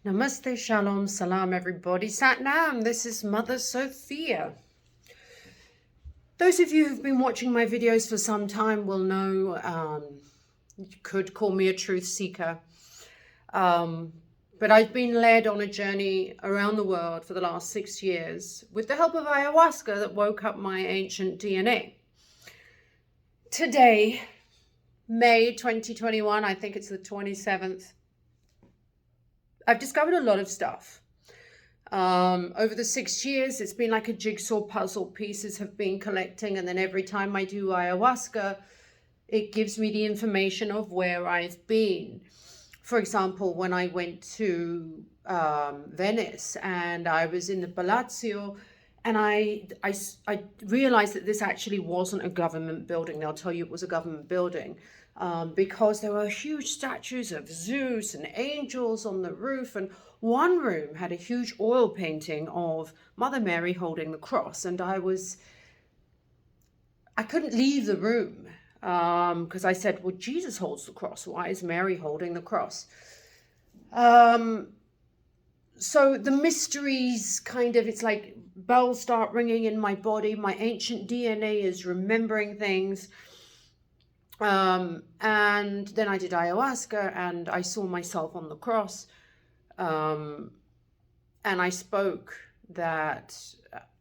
Namaste, shalom, salam, everybody. Satnam, this is Mother Sophia. Those of you who've been watching my videos for some time will know you could call me a truth seeker. But I've been led on a journey around the world for the last 6 years with the help of ayahuasca that woke up my ancient DNA. Today, May 2021, I think it's the 27th, I've discovered a lot of stuff. Over the 6 years, it's been like a jigsaw puzzle. Pieces have been collecting, and then every time I do ayahuasca, it gives me the information of where I've been. For example, when I went to Venice and I was in the Palazzo, and I realized that this actually wasn't a government building. They'll tell you it was a government building because there were huge statues of Zeus and angels on the roof, and one room had a huge oil painting of Mother Mary holding the cross, and I couldn't leave the room because I said, well, Jesus holds the cross. Why is Mary holding the cross? So the mysteries it's like bells start ringing in my body. My ancient DNA is remembering things. And then I did ayahuasca and I saw myself on the cross. And I spoke that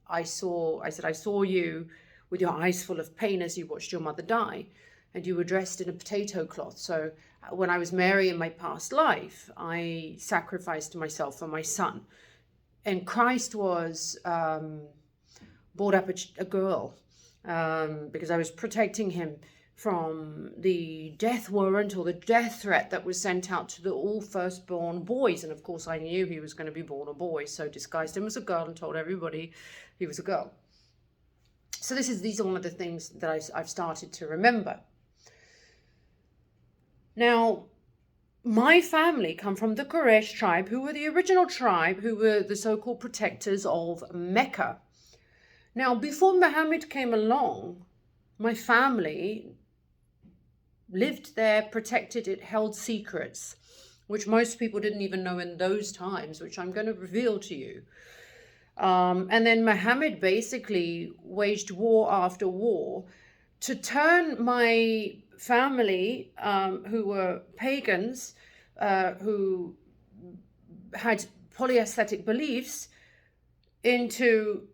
I said, I saw you with your eyes full of pain as you watched your mother die, and you were dressed in a potato cloth. So when I was Mary in my past life, I sacrificed myself for my son. And Christ was brought up a girl because I was protecting him from the death warrant or the death threat that was sent out to all firstborn boys. And of course, I knew he was going to be born a boy, so disguised him as a girl and told everybody he was a girl. So these are one of the things that I've started to remember. Now, my family come from the Quraysh tribe, who were the original tribe, who were the so-called protectors of Mecca. Now, before Muhammad came along, my family lived there, protected it, held secrets, which most people didn't even know in those times, which I'm going to reveal to you. And then Muhammad basically waged war after war to turn my family, who were pagans, who had polyasthetic beliefs, into,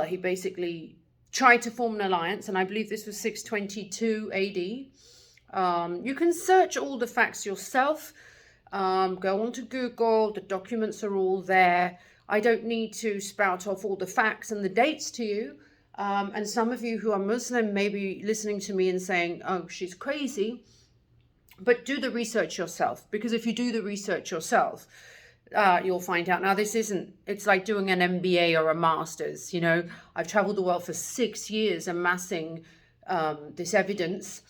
he basically tried to form an alliance, and I believe this was 622 AD. You can search all the facts yourself. Go on to Google. The documents are all there. I don't need to spout off all the facts and the dates to you. And some of you who are Muslim may be listening to me and saying, oh, she's crazy. But do the research yourself, because if you do the research yourself, you'll find out. Now, it's like doing an MBA or a master's. I've traveled the world for 6 years amassing this evidence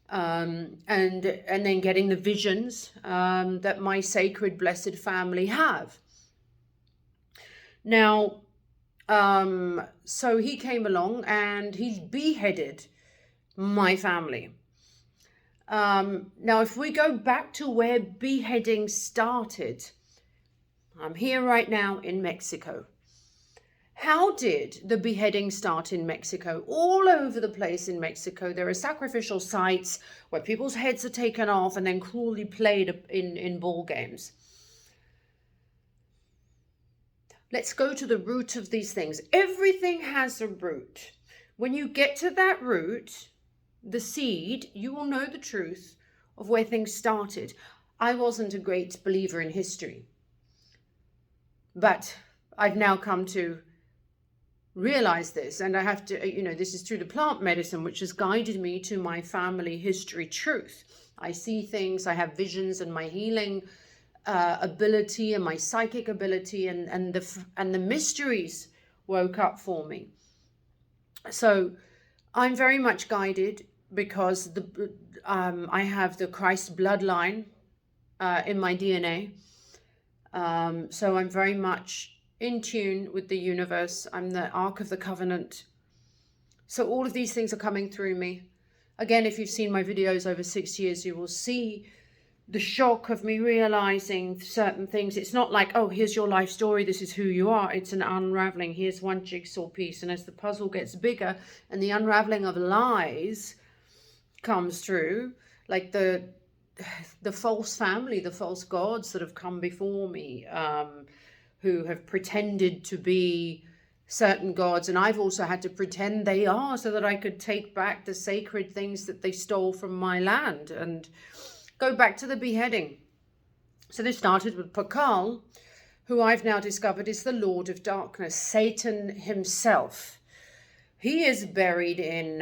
and then getting the visions that my sacred blessed family have. Now, so he came along and he beheaded my family. Now, if we go back to where beheading started, I'm here right now in Mexico. How did the beheading start in Mexico? All over the place in Mexico, there are sacrificial sites where people's heads are taken off and then cruelly played in ball games. Let's go to the root of these things. Everything has a root. When you get to that root, the seed, you will know the truth of where things started. I wasn't a great believer in history, but I've now come to realize this, and I have to, this is through the plant medicine, which has guided me to my family history truth. I see things, I have visions, and my healing ability and my psychic ability and the mysteries woke up for me. So I'm very much guided because I have the Christ bloodline in my DNA. So I'm very much in tune with the universe. I'm the Ark of the Covenant. So all of these things are coming through me. Again, if you've seen my videos over 6 years, you will see the shock of me realizing certain things. It's not like, oh, here's your life story, this is who you are. It's an unraveling. Here's one jigsaw piece, and as the puzzle gets bigger and the unraveling of lies comes through, like the false family, the false gods that have come before me, who have pretended to be certain gods, and I've also had to pretend they are, so that I could take back the sacred things that they stole from my land. And go back to the beheading. So this started with Pakal, who I've now discovered is the Lord of Darkness, Satan himself. He is buried in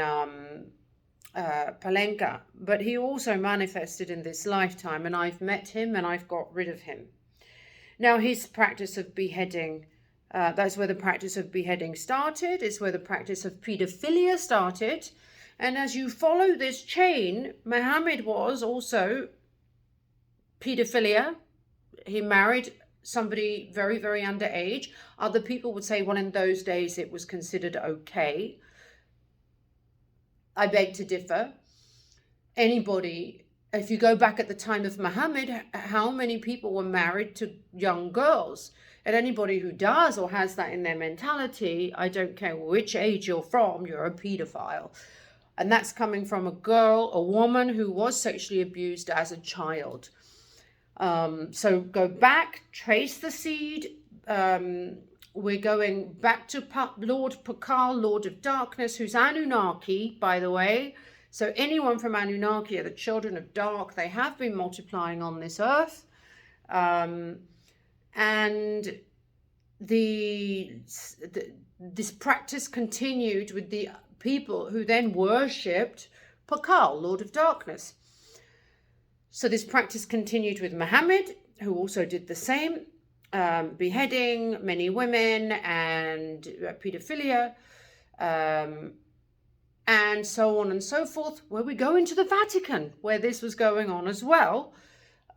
Palenka, but he also manifested in this lifetime, and I've met him and I've got rid of him. Now, his practice of beheading, that's where the practice of beheading started. It's where the practice of pedophilia started. And as you follow this chain, Muhammad was also pedophilia. He married somebody very, very underage. Other people would say, well, in those days it was considered okay. I beg to differ. Anybody, if you go back at the time of Muhammad, how many people were married to young girls? And anybody who does or has that in their mentality, I don't care which age you're from, you're a pedophile. And that's coming from a girl, a woman who was sexually abused as a child. So go back, trace the seed. We're going back to Lord Pakal, Lord of Darkness, who's Anunnaki, by the way. So anyone from Anunnaki are the children of dark. They have been multiplying on this earth. And this practice continued with the people who then worshipped Pakal, Lord of Darkness. So this practice continued with Muhammad, who also did the same, beheading many women and pedophilia, and so on and so forth. Where we go into the Vatican, where this was going on as well.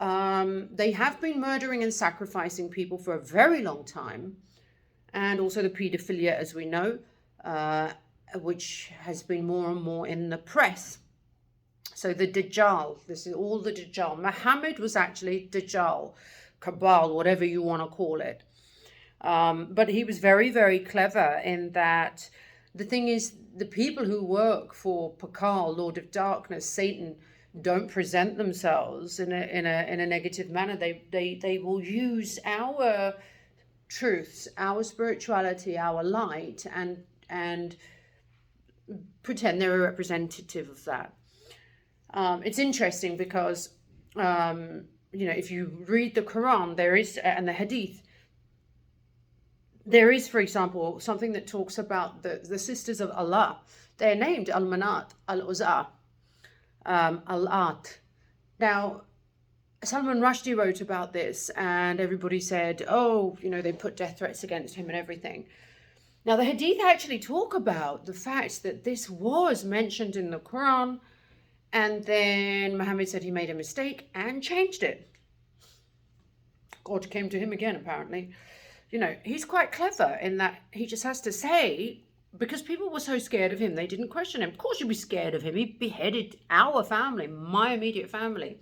They have been murdering and sacrificing people for a very long time, and also the pedophilia, as we know, which has been more and more in the press. So the Dajjal, this is all the Dajjal. Muhammad was actually Dajjal, Cabal, whatever you want to call it. But he was very, very clever in that the thing is, the people who work for Pakal, Lord of Darkness, Satan, don't present themselves in a negative manner. They will use our truths, our spirituality, our light, and pretend they're a representative of that. It's interesting because, if you read the Quran, there is, and the Hadith, there is, for example, something that talks about the sisters of Allah. They're named Al-Manat, Al-Uzza, Al-At. Now, Salman Rushdie wrote about this, and everybody said, oh, they put death threats against him and everything. Now, the Hadith actually talk about the fact that this was mentioned in the Quran, and then Muhammad said he made a mistake and changed it. God came to him again, apparently. He's quite clever in that he just has to say, because people were so scared of him, they didn't question him. Of course you'd be scared of him. He beheaded our family, my immediate family.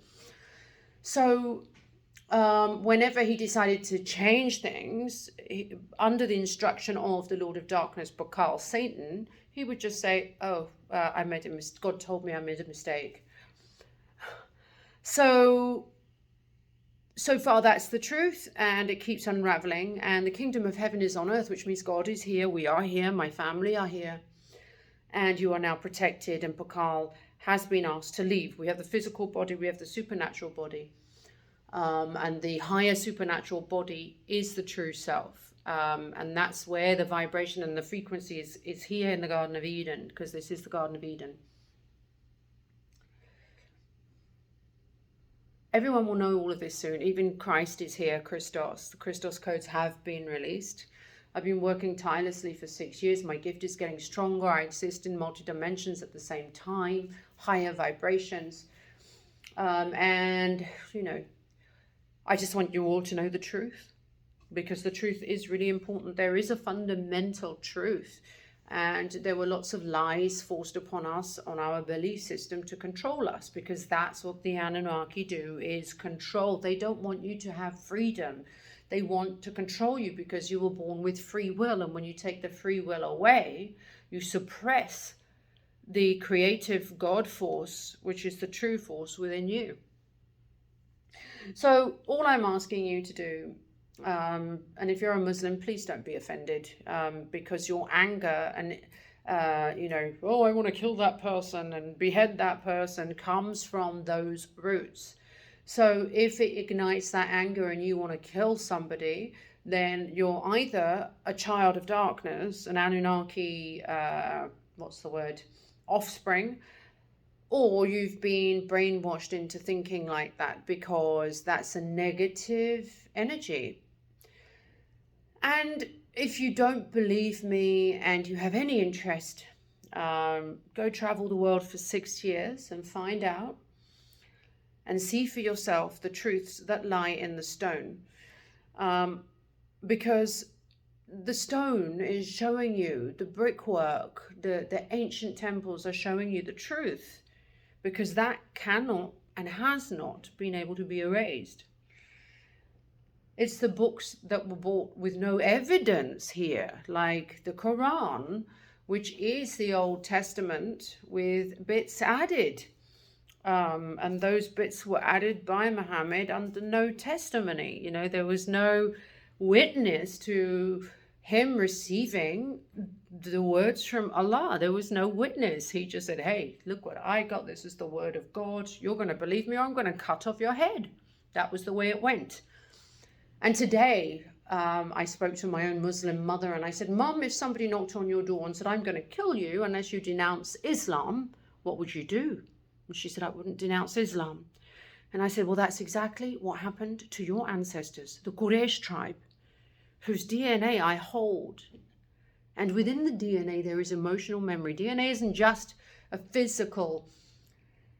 So whenever he decided to change things, under the instruction of the Lord of Darkness, Pakal, Satan, he would just say, oh, I made a mistake. God told me I made a mistake. So far that's the truth, and it keeps unraveling. And the kingdom of heaven is on earth, which means God is here, we are here, my family are here, and you are now protected. And Pakal has been asked to leave. We have the physical body, we have the supernatural body, and the higher supernatural body is the true self. And that's where the vibration and the frequency is here in the Garden of Eden, because this is the Garden of Eden. Everyone will know all of this soon. Even Christ is here, Christos. The Christos codes have been released. I've been working tirelessly for 6 years. My gift is getting stronger. I exist in multi-dimensions at the same time, higher vibrations. And I just want you all to know the truth, because the truth is really important. There is a fundamental truth, And there were lots of lies forced upon us on our belief system to control us, because that's what the Anunnaki do, is control. They don't want you to have freedom. They want to control you because you were born with free will. And when you take the free will away, you suppress the creative God force, which is the true force within you. So all I'm asking you to do, and if you're a Muslim, please don't be offended, because your anger and, oh, I want to kill that person and behead that person, comes from those roots. So if it ignites that anger and you want to kill somebody, then you're either a child of darkness, an Anunnaki, offspring, or you've been brainwashed into thinking like that, because that's a negative energy. And if you don't believe me and you have any interest, go travel the world for 6 years and find out and see for yourself the truths that lie in the stone. Because the stone is showing you, the brickwork, the ancient temples are showing you the truth, because that cannot and has not been able to be erased. It's the books that were bought with no evidence here, like the Quran, which is the Old Testament with bits added. And those bits were added by Muhammad under no testimony. There was no witness to him receiving the words from Allah. There was no witness. He just said, hey, look what I got. This is the word of God. You're going to believe me, or I'm going to cut off your head. That was the way it went. And today, I spoke to my own Muslim mother and I said, Mum, if somebody knocked on your door and said, I'm going to kill you unless you denounce Islam, what would you do? And she said, I wouldn't denounce Islam. And I said, well, that's exactly what happened to your ancestors, the Quraysh tribe, whose DNA I hold. And within the DNA, there is emotional memory. DNA isn't just a physical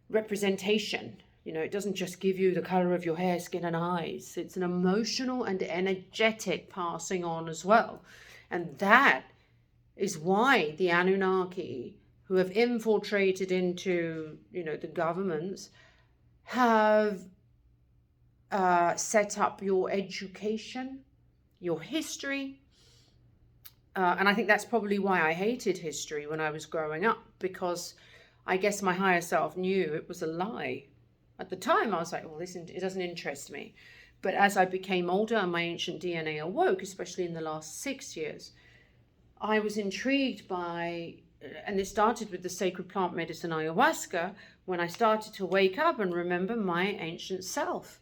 representation. It doesn't just give you the color of your hair, skin, and eyes. It's an emotional and energetic passing on as well. And that is why the Anunnaki, who have infiltrated into, the governments, have set up your education, your history. And I think that's probably why I hated history when I was growing up, because I guess my higher self knew it was a lie. At the time, I was like, well, it doesn't interest me. But as I became older and my ancient DNA awoke, especially in the last 6 years, I was intrigued by, and it started with the sacred plant medicine ayahuasca, when I started to wake up and remember my ancient self.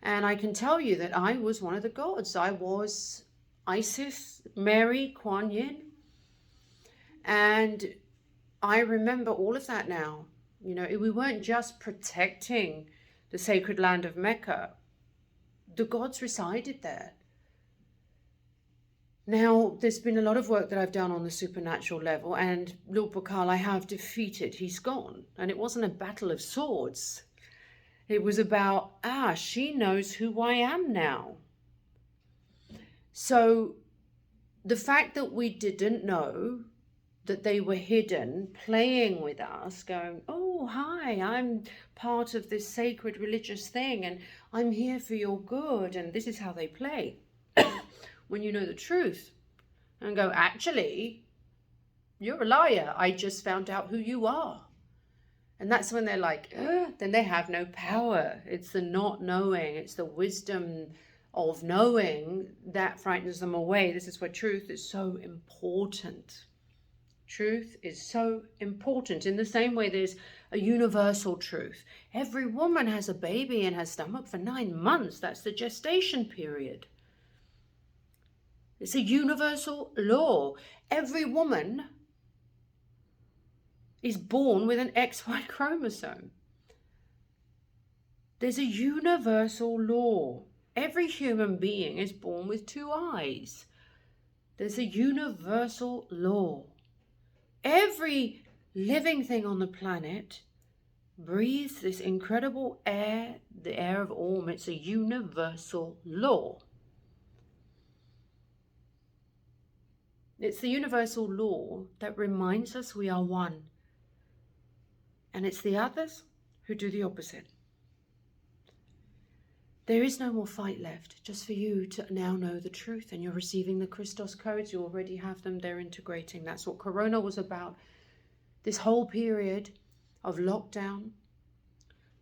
And I can tell you that I was one of the gods. I was Isis, Mary, Kuan Yin. And I remember all of that now. We weren't just protecting the sacred land of Mecca. The gods resided there. Now, there's been a lot of work that I've done on the supernatural level, and Lord Bukal I have defeated. He's gone. And it wasn't a battle of swords. It was about, she knows who I am now. So the fact that we didn't know that they were hidden, playing with us, going, oh, hi, I'm part of this sacred religious thing, and I'm here for your good, and this is how they play. When you know the truth, and go, actually, you're a liar. I just found out who you are. And that's when they're like, then they have no power. It's the not knowing. It's the wisdom of knowing that frightens them away. This is where truth is so important. Truth is so important. In the same way, there's a universal truth. Every woman has a baby in her stomach for 9 months. That's the gestation period. It's a universal law. Every woman is born with an XY chromosome. There's a universal law. Every human being is born with 2 eyes. There's a universal law. Every living thing on the planet breathes this incredible air, the air of Om. It's a universal law. It's the universal law that reminds us we are one. And it's the others who do the opposite. There is no more fight left, just for you to now know the truth. And you're receiving the Christos codes. You already have them. They're integrating. That's what Corona was about. This whole period of lockdown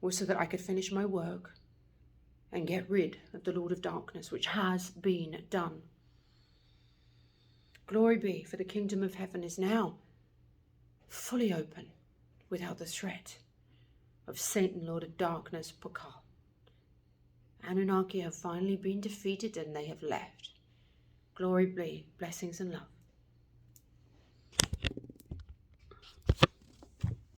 was so that I could finish my work and get rid of the Lord of Darkness, which has been done. Glory be, for the kingdom of heaven is now fully open without the threat of Satan, Lord of Darkness, Pakal. Anunnaki have finally been defeated and they have left. Glory be, blessings and love.